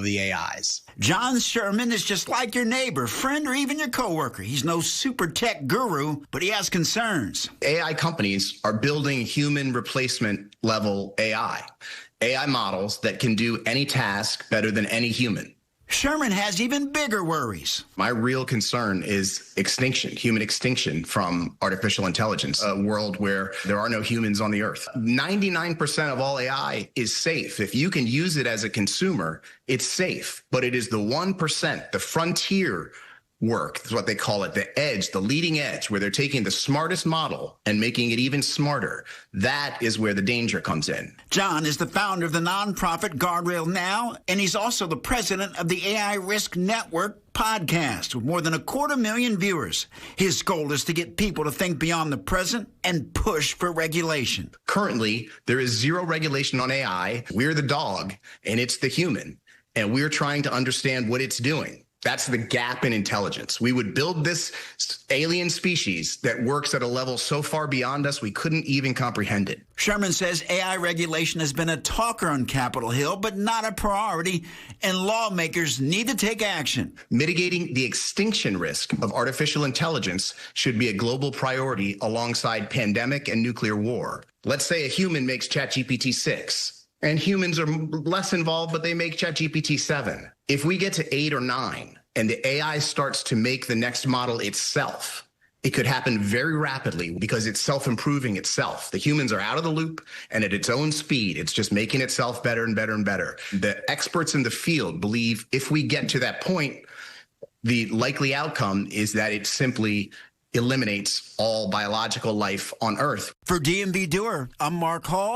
of the AIs. John Sherman is just like your neighbor, friend, or even your coworker. He's no super tech guru, but he has concerns. AI companies are building human replacement level AI models that can do any task better than any human. Sherman has even bigger worries. My real concern is extinction, human extinction from artificial intelligence, a world where there are no humans on the earth. 99% of all AI is safe. If you can use it as a consumer, it's safe. But it is the 1%, the frontier work, is what they call it, the edge, the leading edge, where they're taking the smartest model and making it even smarter. That is where the danger comes in. John is the founder of the nonprofit Guardrail Now, and he's also the president of the AI Risk Network podcast with more than 250,000 viewers. His goal is to get people to think beyond the present and push for regulation. Currently, there is zero regulation on AI. We're the dog, and it's the human, and we're trying to understand what it's doing. That's the gap in intelligence. We would build this alien species that works at a level so far beyond us, we couldn't even comprehend it. Sherman says AI regulation has been a talker on Capitol Hill, but not a priority, and lawmakers need to take action. Mitigating the extinction risk of artificial intelligence should be a global priority alongside pandemic and nuclear war. Let's say a human makes ChatGPT 6. And humans are less involved, but they make ChatGPT 7. If we get to 8 or 9 and the AI starts to make the next model itself, it could happen very rapidly because it's self-improving itself. The humans are out of the loop, and at its own speed, it's just making itself better and better and better. The experts in the field believe if we get to that point, the likely outcome is that it simply eliminates all biological life on Earth. For DMV Doer, I'm Mark Hall.